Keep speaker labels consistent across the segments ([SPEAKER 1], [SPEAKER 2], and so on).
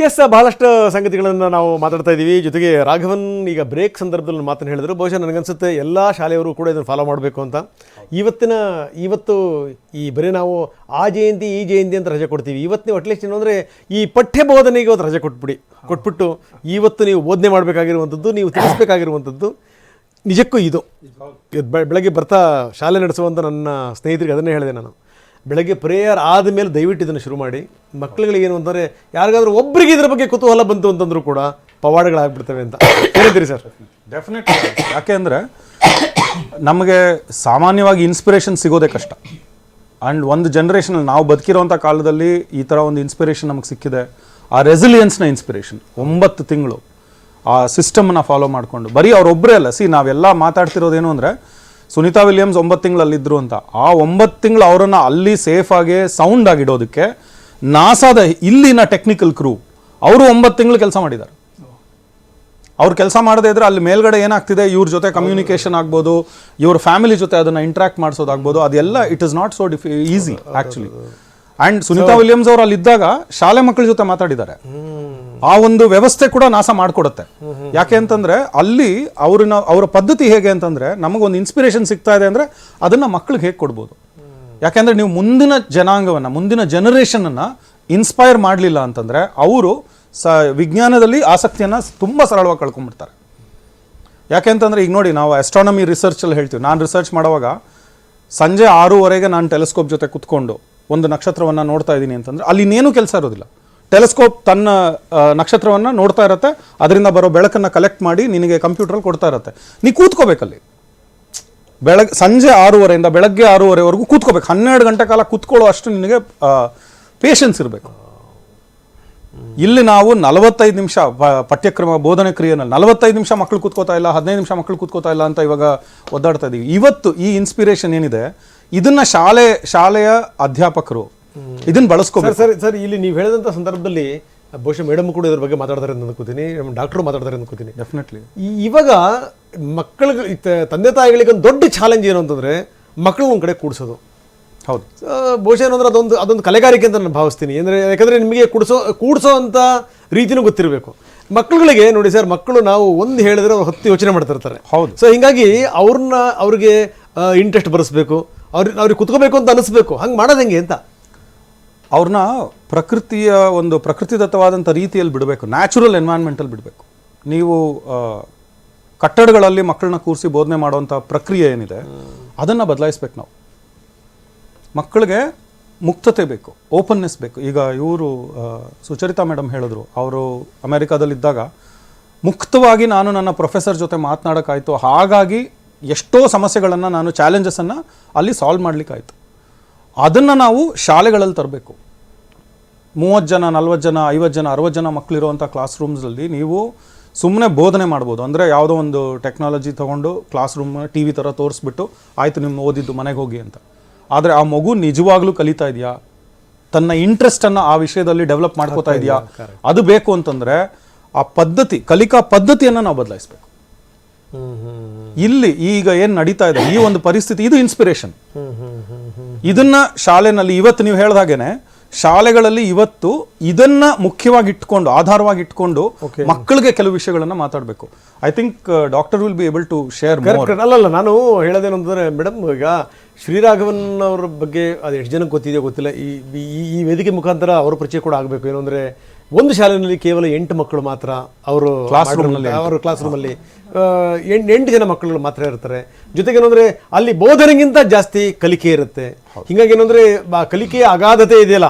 [SPEAKER 1] S, ಬಹಳಷ್ಟು ಸಂಗತಿಗಳನ್ನು ನಾವು ಮಾತಾಡ್ತಾ ಇದ್ದೀವಿ. ಜೊತೆಗೆ ರಾಘವನ್ ಈಗ ಬ್ರೇಕ್ ಸಂದರ್ಭದಲ್ಲಿ ಮಾತನ್ನು ಹೇಳಿದ್ರು. ಬಹುಶಃ ನನಗನ್ಸುತ್ತೆ ಎಲ್ಲ ಶಾಲೆಯವರು ಕೂಡ ಇದನ್ನು ಫಾಲೋ ಮಾಡಬೇಕು ಅಂತ. ಇವತ್ತು ಈ ಬರೀ ನಾವು ಆ ಜಯಂತಿ ಈ ಜಯಂತಿ ಅಂತ ರಜೆ ಕೊಡ್ತೀವಿ. ಇವತ್ತು ನೀವು ಅಟ್ಲೀಸ್ಟ್ ಏನಂದರೆ ಈ ಪಠ್ಯ ಬೋಧನೆಗೆ ಇವತ್ತು ರಜೆ ಕೊಟ್ಬಿಟ್ಟು ಇವತ್ತು ನೀವು ಬೋಧನೆ ಮಾಡಬೇಕಾಗಿರುವಂಥದ್ದು, ನೀವು ತಿಳಿಸ್ಬೇಕಾಗಿರುವಂಥದ್ದು ನಿಜಕ್ಕೂ ಇದು. ಬೆಳಗ್ಗೆ ಬರ್ತಾ ಶಾಲೆ ನಡೆಸುವಂಥ ನನ್ನ ಸ್ನೇಹಿತರಿಗೆ ಅದನ್ನೇ ಹೇಳಿದೆ ನಾನು. ಬೆಳಗ್ಗೆ ಪ್ರೇಯರ್ ಆದಮೇಲೆ ದಯವಿಟ್ಟು ಇದನ್ನು ಶುರು ಮಾಡಿ. ಮಕ್ಕಳುಗಳಿಗೆ ಏನು ಅಂತಂದರೆ ಯಾರಿಗಾದ್ರೂ ಒಬ್ಬರಿಗೆ ಇದರ ಬಗ್ಗೆ ಕುತೂಹಲ ಬಂತು ಅಂತಂದ್ರೂ ಕೂಡ ಪವಾಡಗಳಾಗ್ಬಿಡ್ತವೆ ಅಂತ ಹೇಳ್ತೀರಿ ಸರ್?
[SPEAKER 2] ಡೆಫಿನೆಟ್ಲಿ. ಯಾಕೆ ಅಂದರೆ ನಮಗೆ ಸಾಮಾನ್ಯವಾಗಿ ಇನ್ಸ್ಪಿರೇಷನ್ ಸಿಗೋದೇ ಕಷ್ಟ. ಆ್ಯಂಡ್ ಒಂದು ಜನ್ರೇಷನಲ್ಲಿ ನಾವು ಬದುಕಿರೋಂಥ ಕಾಲದಲ್ಲಿ ಈ ಥರ ಒಂದು ಇನ್ಸ್ಪಿರೇಷನ್ ನಮಗೆ ಸಿಕ್ಕಿದೆ. ಆ ರೆಸಿಲಿಯನ್ಸ್ನ ಇನ್ಸ್ಪಿರೇಷನ್ 9 ತಿಂಗಳು ಆ ಸಿಸ್ಟಮ್ನ ಫಾಲೋ ಮಾಡಿಕೊಂಡು, ಬರೀ ಅವರೊಬ್ಬರೇ ಅಲ್ಲ. ನಾವೆಲ್ಲ ಮಾತಾಡ್ತಿರೋದೇನು ಅಂದರೆ ಸುನೀತಾ ವಿಲಿಯಮ್ಸ್ 9 ತಿಂಗಳಲ್ಲಿದ್ದರು ಅಂತ. ಆ 9 ತಿಂಗಳು ಅವರನ್ನು ಅಲ್ಲಿ ಸೇಫಾಗಿ ಸೌಂಡ್ ಆಗಿಡೋದಕ್ಕೆ ನಾಸಾದ ಇಲ್ಲಿನ ಟೆಕ್ನಿಕಲ್ ಕ್ರೂ ಅವರು 9 ತಿಂಗಳು ಕೆಲಸ ಮಾಡಿದ್ದಾರೆ. ಅವ್ರು ಕೆಲಸ ಮಾಡದೇ ಇದ್ರೆ ಅಲ್ಲಿ ಮೇಲ್ಗಡೆ ಏನಾಗ್ತಿದೆ, ಇವ್ರ ಜೊತೆ ಕಮ್ಯುನಿಕೇಷನ್ ಆಗ್ಬೋದು, ಇವ್ರ ಫ್ಯಾಮಿಲಿ ಜೊತೆ ಅದನ್ನು ಇಂಟ್ರಾಕ್ಟ್ ಮಾಡಿಸೋದಾಗ್ಬೋದು, ಅದೆಲ್ಲ it is not so easy actually. And Sunita Williams ಅವರು ಅಲ್ಲಿದ್ದಾಗ ಶಾಲೆ ಮಕ್ಕಳ ಜೊತೆ ಮಾತಾಡಿದ್ದಾರೆ. ಆ ಒಂದು ವ್ಯವಸ್ಥೆ ಕೂಡ ನಾಸಾ ಮಾಡಿಕೊಡುತ್ತೆ. ಯಾಕೆ ಅಂತಂದ್ರೆ ಅಲ್ಲಿ ಅವರ ಪದ್ಧತಿ ಹೇಗೆ ಅಂತಂದ್ರೆ, ನಮಗೊಂದು ಇನ್ಸ್ಪಿರೇಷನ್ ಸಿಗ್ತಾ ಇದೆ ಅಂದ್ರೆ ಅದನ್ನ ಮಕ್ಕಳಿಗೆ ಹೇಗೆ ಕೊಡ್ಬೋದು. ಯಾಕೆಂದ್ರೆ ನೀವು ಮುಂದಿನ ಜನಾಂಗವನ್ನ, ಮುಂದಿನ ಜನರೇಷನ್ ಅನ್ನ ಇನ್ಸ್ಪೈರ್ ಮಾಡಲಿಲ್ಲ ಅಂತಂದ್ರೆ ಅವರು ವಿಜ್ಞಾನದಲ್ಲಿ ಆಸಕ್ತಿಯನ್ನ ತುಂಬಾ ಸರಳವಾಗಿ ಕಳ್ಕೊಂಡ್ಬಿಡ್ತಾರೆ. ಯಾಕೆ ಅಂತಂದ್ರೆ ಈಗ ನೋಡಿ, ನಾವು ಆಸ್ಟ್ರಾನಮಿ ರಿಸರ್ಚ್ ಅಲ್ಲಿ ಹೇಳ್ತೀವಿ. ನಾನು ರಿಸರ್ಚ್ ಮಾಡುವಾಗ ಸಂಜೆ 6:30 ನಾನು ಟೆಲಿಸ್ಕೋಪ್ ಜೊತೆ ಕುತ್ಕೊಂಡು ಒಂದು ನಕ್ಷತ್ರವನ್ನ ನೋಡ್ತಾ ಇದ್ದೀನಿ ಅಂತಂದ್ರೆ ಅಲ್ಲಿ ಇನ್ನೇನು ಕೆಲಸ ಇರೋದಿಲ್ಲ. ಟೆಲಿಸ್ಕೋಪ್ ತನ್ನ ನಕ್ಷತ್ರವನ್ನು ನೋಡ್ತಾ ಇರುತ್ತೆ, ಅದರಿಂದ ಬರೋ ಬೆಳಕನ್ನು ಕಲೆಕ್ಟ್ ಮಾಡಿ ನಿನಗೆ ಕಂಪ್ಯೂಟರಲ್ಲಿ ಕೊಡ್ತಾ ಇರುತ್ತೆ. ನೀ ಕೂತ್ಕೋಬೇಕಲ್ಲಿ. ಸಂಜೆ 6:30 ಬೆಳಗ್ಗೆ 6:30 ಕೂತ್ಕೋಬೇಕು. 12 ಗಂಟೆ ಕಾಲ ಕೂತ್ಕೊಳ್ಳೋ ಅಷ್ಟು ನಿನಗೆ ಪೇಷನ್ಸ್ ಇರಬೇಕು. ಇಲ್ಲಿ ನಾವು 45 ನಿಮಿಷ ಪಠ್ಯಕ್ರಮ ಬೋಧನೆ ಕ್ರಿಯೆನಲ್ಲಿ 45 ನಿಮಿಷ ಮಕ್ಕಳು ಕೂತ್ಕೋತಾ ಇಲ್ಲ, 15 ನಿಮಿಷ ಮಕ್ಕಳು ಕೂತ್ಕೋತಾ ಇಲ್ಲ ಅಂತ ಇವಾಗ ಒದ್ದಾಡ್ತಾ ಇದೀವಿ. ಇವತ್ತು ಈ ಇನ್ಸ್ಪಿರೇಷನ್ ಏನಿದೆ, ಇದನ್ನ ಶಾಲೆಯ ಅಧ್ಯಾಪಕರು ಇದನ್ನ ಬಳಸ್ಕೋಬೇಕು.
[SPEAKER 1] ಸರ್ ಇಲ್ಲಿ ನೀವು ಹೇಳಿದಂಥ ಸಂದರ್ಭದಲ್ಲಿ ಬಹುಶಃ ಮೇಡಮ್ ಕೂಡ ಇದ್ರ ಬಗ್ಗೆ ಮಾತಾಡ್ತಾರೆ ಅಂತ ಅನ್ಕೋತೀನಿ, ಡಾಕ್ಟರ್ ಮಾತಾಡ್ತಾರೆ ಅಂತ ಅನ್ಕೋತೀನಿ.
[SPEAKER 2] ಡೆಫಿನೆಟ್ಲಿ.
[SPEAKER 1] ಇವಾಗ ಮಕ್ಕಳಿಗೆ, ತಂದೆ ತಾಯಿಗಳಿಗೆ ಒಂದು ದೊಡ್ಡ ಚಾಲೆಂಜ್ ಏನು ಅಂತಂದ್ರೆ ಮಕ್ಕಳು ಒಂದು ಕಡೆ ಕೂಡಿಸೋದು.
[SPEAKER 2] ಹೌದು.
[SPEAKER 1] ಬಹುಶಃ ಏನಂದ್ರೆ ಅದೊಂದು ಕಲೆಗಾರಿಕೆ ಅಂತ ನಾನು ಭಾವಿಸ್ತೀನಿ. ಯಾಕಂದ್ರೆ ನಿಮಗೆ ಕೂಡಿಸೋ ಅಂತ ರೀತಿನೂ ಗೊತ್ತಿರಬೇಕು. ಮಕ್ಕಳುಗಳಿಗೆ ನೋಡಿ ಸರ್, ಮಕ್ಕಳು ನಾವು ಒಂದು ಹೇಳಿದ್ರೆ ಅವ್ರು 10 ಯೋಚನೆ ಮಾಡ್ತಿರ್ತಾರೆ.
[SPEAKER 2] ಹೌದು.
[SPEAKER 1] ಸೊ ಹಿಂಗಾಗಿ ಅವ್ರಿಗೆ ಇಂಟ್ರೆಸ್ಟ್ ಬರೆಸ್ಬೇಕು, ಅವ್ರಿಗೆ ಕುತ್ಕೋಬೇಕು ಅಂತ ಅನಿಸ್ಬೇಕು. ಹಂಗೆ ಮಾಡೋದು ಹೆಂಗೆ ಅಂತ
[SPEAKER 2] ಅವ್ರನ್ನ ಪ್ರಕೃತಿದತ್ತವಾದಂಥ ರೀತಿಯಲ್ಲಿ ಬಿಡಬೇಕು, ನ್ಯಾಚುರಲ್ ಎನ್ವೈರನ್ಮೆಂಟಲ್ಲಿ ಬಿಡಬೇಕು. ನೀವು ಕಟ್ಟಡಗಳಲ್ಲಿ ಮಕ್ಕಳನ್ನ ಕೂರಿಸಿ ಬೋಧನೆ ಮಾಡುವಂಥ ಪ್ರಕ್ರಿಯೆ ಏನಿದೆ ಅದನ್ನು ಬದಲಾಯಿಸ್ಬೇಕು. ನಾವು ಮಕ್ಕಳಿಗೆ ಮುಕ್ತತೆ ಬೇಕು, ಓಪನ್ನೆಸ್ ಬೇಕು. ಈಗ ಇವರು ಸುಚರಿತಾ ಮೇಡಮ್ ಹೇಳಿದ್ರು, ಅವರು ಅಮೆರಿಕಾದಲ್ಲಿದ್ದಾಗ ಮುಕ್ತವಾಗಿ ನಾನು ನನ್ನ ಪ್ರೊಫೆಸರ್ ಜೊತೆ ಮಾತನಾಡೋಕ್ಕಾಯಿತು. ಹಾಗಾಗಿ ಎಷ್ಟೋ ಸಮಸ್ಯೆಗಳನ್ನು, ನಾನು ಚಾಲೆಂಜಸನ್ನು ಅಲ್ಲಿ ಸಾಲ್ವ್ ಮಾಡಲಿಕ್ಕಾಯಿತು. ಅದನ್ನು ನಾವು ಶಾಲೆಗಳಲ್ಲಿ ತರಬೇಕು. 30 ಜನ, 40 ಜನ, 50 ಜನ, 60 ಜನ ಮಕ್ಕಳಿರುವಂಥ ಕ್ಲಾಸ್ ರೂಮ್ಸಲ್ಲಿ ನೀವು ಸುಮ್ಮನೆ ಬೋಧನೆ ಮಾಡ್ಬೋದು. ಅಂದರೆ ಯಾವುದೋ ಒಂದು ಟೆಕ್ನಾಲಜಿ ತೊಗೊಂಡು ಕ್ಲಾಸ್ ರೂಮ್ TV ಥರ ತೋರಿಸ್ಬಿಟ್ಟು ಆಯಿತು ನಿಮ್ಮ ಓದಿದ್ದು ಮನೆಗೆ ಹೋಗಿ ಅಂತ. ಆದರೆ ಆ ಮಗು ನಿಜವಾಗ್ಲೂ ಕಲಿತಾ ಇದೆಯಾ, ತನ್ನ ಇಂಟ್ರೆಸ್ಟನ್ನು ಆ ವಿಷಯದಲ್ಲಿ ಡೆವಲಪ್ ಮಾಡ್ಕೋತಾ ಇದೆಯಾ, ಅದು ಬೇಕು ಅಂತಂದರೆ ಆ ಕಲಿಕಾ ಪದ್ಧತಿಯನ್ನು ನಾವು ಬದಲಾಯಿಸ್ಬೇಕು. ಇಲ್ಲಿ ಈಗ ಏನು ನಡೀತಾ ಇದೆ ಈ ಒಂದು ಪರಿಸ್ಥಿತಿ, ಇದು ಇನ್ಸ್ಪಿರೇಷನ್. ಇದನ್ನ ಶಾಲೆನಲ್ಲಿ ಇವತ್ತು ನೀವು ಹೇಳಿದ ಹಾಗೇನೆ ಶಾಲೆಗಳಲ್ಲಿ ಇವತ್ತು ಇದನ್ನ ಮುಖ್ಯವಾಗಿ ಇಟ್ಕೊಂಡು, ಆಧಾರವಾಗಿ ಇಟ್ಕೊಂಡು ಮಕ್ಕಳಿಗೆ ಕೆಲವು ವಿಷಯಗಳನ್ನ ಮಾತಾಡಬೇಕು. I think doctor will be able to share more.
[SPEAKER 1] ಅಲ್ಲ, ನಾನು ಹೇಳೋದೇನು ಅಂತಂದ್ರೆ ಮೇಡಮ್, ಈಗ ಶ್ರೀರಾಘವನ್ ಅವ್ರ ಬಗ್ಗೆ ಅದು ಎಷ್ಟು ಜನಕ್ಕೆ ಗೊತ್ತಿದೆಯೋ ಗೊತ್ತಿಲ್ಲ. ಈ ವೇದಿಕೆ ಮುಖಾಂತರ ಅವ್ರ ಪರಿಚಯ ಕೂಡ ಆಗಬೇಕು. ಏನು ಅಂದರೆ, ಒಂದು ಶಾಲೆಯಲ್ಲಿ ಕೇವಲ 8 ಮಕ್ಕಳು ಮಾತ್ರ ಅವರು ಕ್ಲಾಸ್ ರೂಮಲ್ಲಿ 8 ಜನ ಮಕ್ಕಳು ಮಾತ್ರ ಇರ್ತಾರೆ. ಜೊತೆಗೆ ಏನಂದ್ರೆ ಅಲ್ಲಿ ಬೋಧನೆಗಿಂತ ಜಾಸ್ತಿ ಕಲಿಕೆ ಇರುತ್ತೆ. ಹಿಂಗಾಗಿ ಏನಂದ್ರೆ ಕಲಿಕೆಯ ಅಗಾಧತೆ ಇದೆಯಲ್ಲ,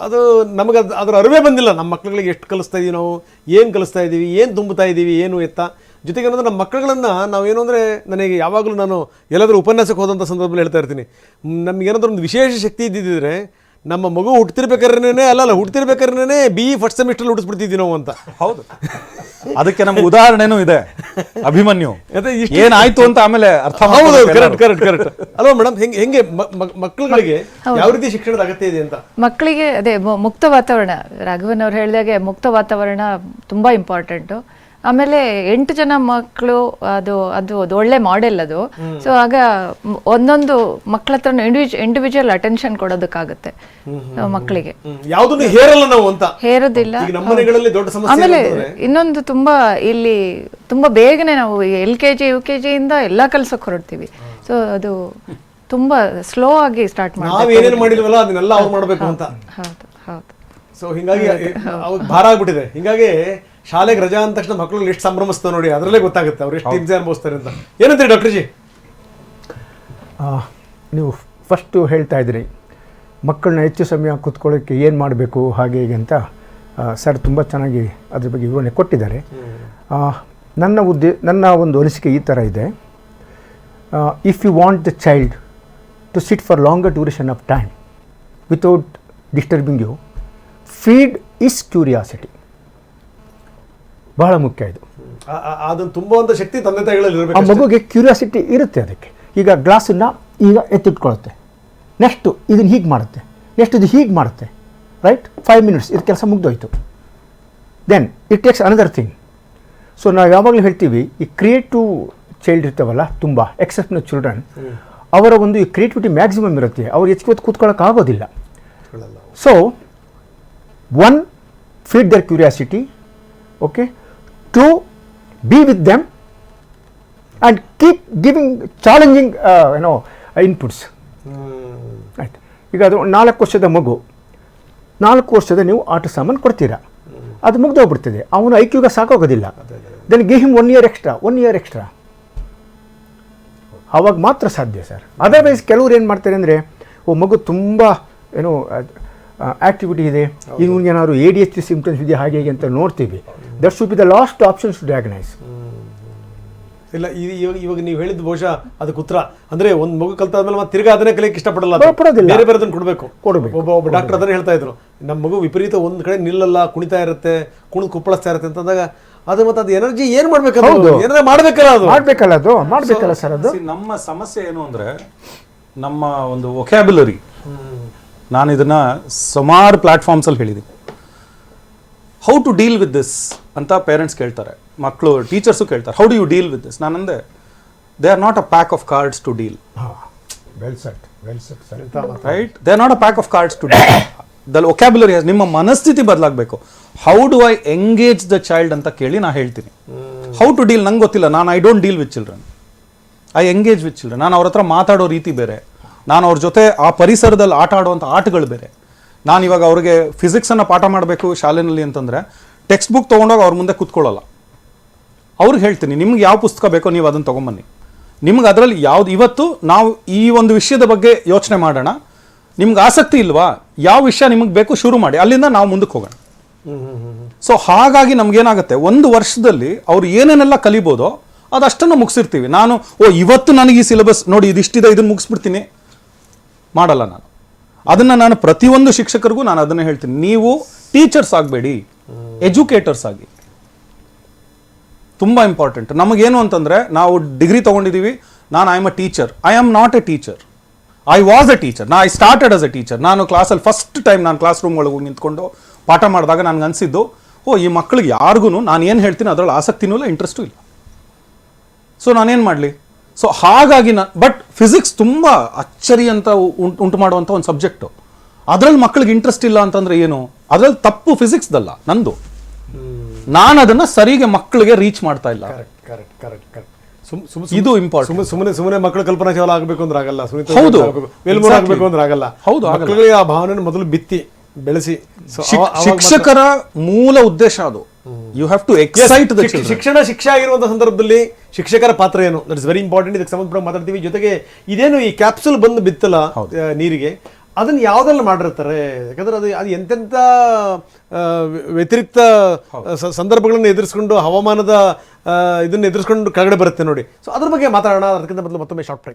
[SPEAKER 1] ಅದು ನಮಗೆ ಅದರ ಅರಿವೇ ಬಂದಿಲ್ಲ. ನಮ್ಮ ಮಕ್ಕಳುಗಳಿಗೆ ಎಷ್ಟು ಕಲಿಸ್ತಾ ಇದೀವಿ, ನಾವು ಏನು ಕಲಿಸ್ತಾ ಇದ್ದೀವಿ, ಏನು ತುಂಬುತ್ತಾ ಇದ್ದೀವಿ, ಏನು ಎತ್ತ. ಜೊತೆಗೆ ಏನಂದ್ರೆ ನಮ್ಮ ಮಕ್ಕಳುಗಳನ್ನು ನಾವೇನು ಅಂದರೆ, ನನಗೆ ಯಾವಾಗಲೂ ನಾನು ಎಲ್ಲಾದರೂ ಉಪನ್ಯಾಸಕ್ಕೆ ಹೋದಂಥ ಸಂದರ್ಭದಲ್ಲಿ ಹೇಳ್ತಾ ಇರ್ತೀನಿ, ನಮಗೇನಾದ್ರೂ ಒಂದು ವಿಶೇಷ ಶಕ್ತಿ ಇದ್ದಿದ್ದರೆ ನಮ್ಮ ಮಗು ಹುಡ್ತಿರ್ಬೇಕಾದ್ರೆ BE ಫಸ್ಟ್ ಸೆಮಿಸ್ಟರ್ ಹುಟ್ಟಿಸ್ಬಿಡ್ತಿದ್ವಿ ನಾವು ಅಂತ.
[SPEAKER 2] ಹೌದು, ಅದಕ್ಕೆ ನಮ್ಗೆ ಉದಾಹರಣೆನೂ ಇದೆ. ಅಭಿಮನ್ಯು ಏನಾಯ್ತು ಅಂತ ಆಮೇಲೆ ಅರ್ಥ.
[SPEAKER 1] ಹೌದು, ಕರೆಕ್ಟ್ ಅಲ್ವಾ ಮೇಡಮ್? ಹೆಂಗೆ ಮಕ್ಕಳುಗಳಿಗೆ ಯಾವ ರೀತಿ ಶಿಕ್ಷಣದ ಅಗತ್ಯ ಇದೆ ಅಂತ?
[SPEAKER 3] ಮಕ್ಕಳಿಗೆ ಅದೇ ಮುಕ್ತ ವಾತಾವರಣ, ರಾಘವನ್ ಅವ್ರು ಹೇಳಿದಾಗೆ ಮುಕ್ತ ವಾತಾವರಣ ತುಂಬಾ ಇಂಪಾರ್ಟೆಂಟು. ಆಮೇಲೆ 8 ಜನ ಮಕ್ಕಳು, ಅದು ಒಳ್ಳೆ ಮಾಡೆಲ್ ಅದು. ಸೊ ಆಗ ಒಂದೊಂದು ಮಕ್ಕಳ ಹತ್ರ ಇಂಡಿವಿಜುವಲ್ ಅಟೆನ್ಷನ್ ಕೊಡೋದಕ್ಕಾಗುತ್ತೆ ಮಕ್ಕಳಿಗೆ.
[SPEAKER 1] ಯಾವುದನ್ನು ಹೇರಲ್ಲ ನಾವು ಅಂತ
[SPEAKER 3] ಹೇರೋದಿಲ್ಲ.
[SPEAKER 1] ನಮ್ಮ ಮನೆಗಳಲ್ಲಿ ದೊಡ್ಡ ಸಮಸ್ಯೆ
[SPEAKER 3] ಆಮೇಲೆ ಇನ್ನೊಂದು ಇಲ್ಲಿ ತುಂಬಾ ಬೇಗನೆ ನಾವು LKG UKG ಇಂದ ಎಲ್ಲಾ ಕಲ್ಸಕ್ ಹೊರಡ್ತೀವಿ. ಸೊ ಅದು ತುಂಬಾ ಸ್ಲೋ ಆಗಿ ಸ್ಟಾರ್ಟ್
[SPEAKER 1] ನಾವು ಏನೇನು ಮಾಡಿಲ್ವಲ್ಲ ಅದನ್ನೆಲ್ಲ ಅವ್ರು ಮಾಡಬೇಕು ಅಂತ.
[SPEAKER 3] ಹೌದು ಹೌದು.
[SPEAKER 1] ಸೊ ಹಿಂಗಾಗಿ ಭಾರ ಆಗ್ಬಿಟ್ಟಿದೆ. ಹಿಂಗಾಗಿ ಶಾಲೆಗೆ ರಜಾ ಅಂದ ತಕ್ಷಣ ಮಕ್ಕಳು ಎಷ್ಟು ಸಂಭ್ರಮಿಸ್ತಾವೆ ನೋಡಿ, ಅದರಲ್ಲೇ ಗೊತ್ತಾಗುತ್ತೆ ಅವ್ರು ಎಷ್ಟು ಹಿಂಸೆ ಅನುಭವಿಸ್ತಾರೆ ಅಂತ. ಏನಂತೀರಿ ಡಾಕ್ಟರ್ ಜಿ?
[SPEAKER 4] ನೀವು ಫಸ್ಟು ಹೇಳ್ತಾ ಇದ್ರಿ ಮಕ್ಕಳನ್ನ ಹೆಚ್ಚು ಸಮಯ ಕೂತ್ಕೊಳ್ಳೋಕ್ಕೆ ಏನು ಮಾಡಬೇಕು ಹಾಗೆ ಹೀಗೆ ಅಂತ. ಸರ್ ತುಂಬ ಚೆನ್ನಾಗಿ ಅದ್ರ ಬಗ್ಗೆ ವಿವರಣೆ ಕೊಟ್ಟಿದ್ದಾರೆ. ನನ್ನ ಒಂದು ಅನಿಸಿಕೆ ಈ ಥರ ಇದೆ. If you want the child to sit for longer duration of time without disturbing you, feed his curiosity. ಬಹಳ ಮುಖ್ಯ ಇದು.
[SPEAKER 1] ಅದನ್ನು ತುಂಬುವಂಥ ಶಕ್ತಿ ತಂದೆ ತಾಯಿಗಳಲ್ಲಿ
[SPEAKER 4] ಆ
[SPEAKER 1] ಇರಬೇಕು.
[SPEAKER 4] ಮಗುಗೆ ಕ್ಯೂರಿಯಾಸಿಟಿ ಇರುತ್ತೆ. ಅದಕ್ಕೆ ಈಗ ಗ್ಲಾಸನ್ನು ಈಗ ಎತ್ತಿಟ್ಕೊಳುತ್ತೆ, ನೆಕ್ಸ್ಟು ಇದನ್ನು ಹೀಗೆ ಮಾಡುತ್ತೆ, ನೆಕ್ಸ್ಟ್ ಇದು ಹೀಗೆ ಮಾಡುತ್ತೆ, ರೈಟ್? 5 minutes ಇದು ಕೆಲಸ ಮುಗ್ದೋಯ್ತು. Then it takes another thing. So ನಾವು ಯಾವಾಗಲೂ ಹೇಳ್ತೀವಿ ಈ ಕ್ರಿಯೇಟಿವ್ ಚೈಲ್ಡ್ ಇರ್ತಾವಲ್ಲ, ತುಂಬ ಎಕ್ಸೆಪ್ಷನಲ್ ಚಿಲ್ಡ್ರನ್, ಅವರ ಒಂದು ಈ ಕ್ರಿಯೇಟಿವಿಟಿ ಮ್ಯಾಕ್ಸಿಮಮ್ ಇರುತ್ತೆ. ಅವ್ರು ಹೆಚ್ಚಿಗೆ ಹೊತ್ತು ಕೂತ್ಕೊಳ್ಳೋಕ್ಕಾಗೋದಿಲ್ಲ. So one, feed their curiosity, okay. Two, be with them and keep giving challenging inputs. ಆಯ್ತು. ಈಗ ಅದು 4 ವರ್ಷದ ಮಗು, 4 ವರ್ಷದ ನೀವು ಆಟ ಸಾಮಾನು ಕೊಡ್ತೀರಾ, ಅದು ಮುಗ್ದೋಗ್ಬಿಡ್ತದೆ. ಅವನು ಐಕ್ಯೂಗೆ ಸಾಕಾಗೋದಿಲ್ಲ. Then give him 1 year extra. ಆವಾಗ ಮಾತ್ರ ಸಾಧ್ಯ ಸರ್. ಅದರ್ವೈಸ್ ಕೆಲವ್ರು ಏನು ಮಾಡ್ತಾರೆ ಅಂದರೆ, ಮಗು ತುಂಬ ಆ್ಯಕ್ಟಿವಿಟಿ ಇದೆ, ಇವನಿಗೆ ಏನಾದ್ರು ADHD ಸಿಂಪ್ಟಮ್ಸ್ ಇದೆಯಾ ಹಾಗೆ ಹೀಗೆ ಅಂತ ನೋಡ್ತೀವಿ. That should be the last options to diagnose.
[SPEAKER 1] ಇಲ್ಲ, ಇವಾಗ ನೀವು ಹೇಳಿದ್ದು ಬಹುಶಃ ಅದಕ್ಕೆ ಉತ್ತರ ಅಂದ್ರೆ, ಒಂದು ಮಗು ಕಲ್ತಾದ್ಮೇಲೆ ಮತ್ತೆ ತಿರ್ಗಾ ಅದನ್ನೇ ಕಲಿಯಕ್ಕೆ ಇಷ್ಟಪಡಲ್ಲ, ಬೇರೆ ಬೇರೆದನ್ನು ಕೊಡಬೇಕು. ಒಬ್ಬ ಡಾಕ್ಟರ್ ಅದನ್ನೇ ಹೇಳ್ತಾ ಇದ್ರು, ನಮ್ಮ ಮಗು ವಿಪರೀತ ಒಂದು ಕಡೆ ನಿಲ್ಲಲ್ಲ, ಕುಣಿತಾ ಇರುತ್ತೆ, ಕುಪ್ಪಳಿಸ್ತಾ ಇರುತ್ತೆ ಅಂತಂದಾಗ ಅದು ಮತ್ತೆ ಅದು ಎನರ್ಜಿ ಏನು ಮಾಡ್ಬೇಕಲ್ಲ, ಏನಾರ ಮಾಡ್ಬೇಕಲ್ಲ ಸರ್. ಅದು
[SPEAKER 2] ನಮ್ಮ ಸಮಸ್ಯೆ ಏನು ಅಂದ್ರೆ, ನಮ್ಮ ಒಂದು ವೊಕ್ಯಾಬ್ಯುಲರಿ, ನಾನು ಇದನ್ನ ಸುಮಾರು ಪ್ಲಾಟ್ಫಾರ್ಮ್ಸ್ ಅಲ್ಲಿ ಹೇಳಿದ್ದೀನಿ. How to deal with this ಅಂತ ಪೇರೆಂಟ್ಸ್ ಕೇಳ್ತಾರೆ, ಮಕ್ಕಳು ಟೀಚರ್ಸು ಕೇಳ್ತಾರೆ, how do you deal with this? ನಾನಂದೆ, they are not a pack of cards to deal. Right? They are not a pack of cards to deal. The vocabulary, ನಿಮ್ಮ ಮನಸ್ಥಿತಿ ಬದಲಾಗಬೇಕು. How do I engage the child ಅಂತ ಕೇಳಿ ನಾ ಹೇಳ್ತೀನಿ. How to deal ನಂಗೆ ಗೊತ್ತಿಲ್ಲ. ನಾನು I don't deal with children, I engage with children. ನಾನು ಅವ್ರ ಹತ್ರ ಮಾತಾಡೋ ರೀತಿ ಬೇರೆ, ನಾನು ಅವ್ರ ಜೊತೆ ಆ ಪರಿಸರದಲ್ಲಿ ಆಟ ಆಡುವಂಥ ಆಟಗಳು ಬೇರೆ. ನಾನು ಇವಾಗ ಅವ್ರಿಗೆ ಫಿಸಿಕ್ಸನ್ನು ಪಾಠ ಮಾಡಬೇಕು ಶಾಲೆಯಲ್ಲಿ ಅಂತಂದರೆ, ಟೆಕ್ಸ್ಟ್ ಬುಕ್ ತೊಗೊಂಡೋಗಿ ಅವ್ರ ಮುಂದೆ ಕೂತ್ಕೊಳ್ಳಲ್ಲ. ಅವ್ರಿಗೆ ಹೇಳ್ತೀನಿ, ನಿಮ್ಗೆ ಯಾವ ಪುಸ್ತಕ ಬೇಕೋ ನೀವು ಅದನ್ನು ತೊಗೊಂಬನ್ನಿ. ನಿಮ್ಗೆ ಅದರಲ್ಲಿ ಯಾವ್ದು, ಇವತ್ತು ನಾವು ಈ ಒಂದು ವಿಷಯದ ಬಗ್ಗೆ ಯೋಚನೆ ಮಾಡೋಣ, ನಿಮ್ಗೆ ಆಸಕ್ತಿ ಇಲ್ವಾ, ಯಾವ ವಿಷಯ ನಿಮಗೆ ಬೇಕು ಶುರು ಮಾಡಿ, ಅಲ್ಲಿಂದ ನಾವು ಮುಂದಕ್ಕೆ ಹೋಗೋಣ. ಸೊ ಹಾಗಾಗಿ ನಮ್ಗೇನಾಗುತ್ತೆ, 1 ವರ್ಷದಲ್ಲಿ ಅವ್ರು ಏನೇನೆಲ್ಲ ಕಲಿಬೋದೋ ಅದಷ್ಟನ್ನು ಮುಗಿಸಿರ್ತೀವಿ. ನಾನು ಇವತ್ತು ನನಗೆ ಈ ಸಿಲೆಬಸ್ ನೋಡಿ ಇದಿಷ್ಟಿದೆ, ಇದನ್ನು ಮುಗಿಸ್ಬಿಡ್ತೀನಿ ಮಾಡಲ್ಲ. ನಾನು ಪ್ರತಿಯೊಂದು ಶಿಕ್ಷಕರಿಗೂ ನಾನು ಅದನ್ನೇ ಹೇಳ್ತೀನಿ, ನೀವು ಟೀಚರ್ಸ್ ಆಗಬೇಡಿ, ಎಜುಕೇಟರ್ಸ್ ಆಗಿ. ತುಂಬ ಇಂಪಾರ್ಟೆಂಟ್. ನಮಗೇನು ಅಂತಂದರೆ, ನಾವು ಡಿಗ್ರಿ ತೊಗೊಂಡಿದ್ದೀವಿ, ನಾನು I am a teacher. I am not A teacher, I was a teacher. I started as a teacher. ನಾನು ಕ್ಲಾಸಲ್ಲಿ ಫಸ್ಟ್ ಟೈಮ್ ನಾನು ಕ್ಲಾಸ್ ರೂಮ್ ಒಳಗೆ ನಿಂತ್ಕೊಂಡು ಪಾಠ ಮಾಡಿದಾಗ ನನಗೆ ಅನಿಸಿದ್ದು, ಈ ಮಕ್ಕಳಿಗೆ ಯಾರಿಗೂ ನಾನು ಏನು ಹೇಳ್ತೀನಿ ಅದರಲ್ಲಿ ಆಸಕ್ತಿನೂ ಇಲ್ಲ, ಇಂಟ್ರೆಸ್ಟೂ ಇಲ್ಲ. ಸೊ ನಾನೇನು ಮಾಡಲಿ? ಸೊ ಹಾಗಾಗಿ ಬಟ್ ಫಿಸಿಕ್ಸ್ ತುಂಬ ಅಚ್ಚರಿ ಅಂತ ಉಂಟು ಮಾಡುವಂಥ ಒಂದು ಸಬ್ಜೆಕ್ಟು. ಅದರಲ್ಲಿ ಮಕ್ಕಳಿಗೆ ಇಂಟ್ರೆಸ್ಟ್ ಇಲ್ಲ ಅಂತಂದ್ರೆ ಏನು? ಅದರಲ್ಲಿ ತಪ್ಪು ಫಿಸಿಕ್ಸ್ದಲ್ಲ, ನಂದು. ನಾನು ಅದನ್ನು ಸರಿಗೆ ಮಕ್ಕಳಿಗೆ ರೀಚ್ ಮಾಡ್ತಾ ಇಲ್ಲ. ಇದು ಇಂಪಾರ್ಟೆಂಟ್.
[SPEAKER 1] ಸುಮ್ಮನೆ ಮಕ್ಕಳ ಕಲ್ಪನಾ ಚಾಲ ಆಗಬೇಕು ಅಂದ್ರೆ ಆಗಲ್ಲ,
[SPEAKER 2] ಹೌದು,
[SPEAKER 1] ಆಗಬೇಕು ಅಂದ್ರೆ ಆಗಲ್ಲ. ಹೌದು, ಮಕ್ಕಳಿಗೆ ಆ ಭಾವನೆ ಮೊದಲು ಬಿತ್ತಿ ಬೆಳೆಸಿ.
[SPEAKER 2] ಶಿಕ್ಷಕರ ಮೂಲ ಉದ್ದೇಶ ಅದು. You have to excite the children.
[SPEAKER 1] ಶಿಕ್ಷೆ ಆಗಿರುವಂತಹ ಸಂದರ್ಭದಲ್ಲಿ ಶಿಕ್ಷಕರ ಪಾತ್ರ ಏನು, ದಟ್ ಇಸ್ ವೆರಿ ಇಂಪಾರ್ಟೆಂಟ್. ಇದಕ್ಕೆ ಸಂಬಂಧಪಟ್ಟ ಮಾತಾಡ್ತೀವಿ. ಜೊತೆಗೆ ಇದೇನು ಈ ಕ್ಯಾಪ್ಸುಲ್ ಬಂದು ಬಿತ್ತಲ್ಲ ನೀರಿಗೆ, ಅದನ್ನ ಯಾವ್ದೆಲ್ಲ ಮಾಡಿರ್ತಾರೆ? ಯಾಕಂದ್ರೆ ಅದು ಎಂತೆಂಥ ವ್ಯತಿರಿಕ್ತ ಸಂದರ್ಭಗಳನ್ನು ಎದುರಿಸ್ಕೊಂಡು, ಹವಾಮಾನದ ಇದನ್ನ ಎದುರಿಸ್ಕೊಂಡು ಕೆಳಗಡೆ ಬರುತ್ತೆ ನೋಡಿ. ಸೊ ಅದ್ರ ಬಗ್ಗೆ ಮಾತಾಡೋಣ. ಅದಕ್ಕಿಂತ ಮೊದಲು ಮತ್ತೊಮ್ಮೆ ಶಾರ್ಟ್ ಬ್ರೇಕ್.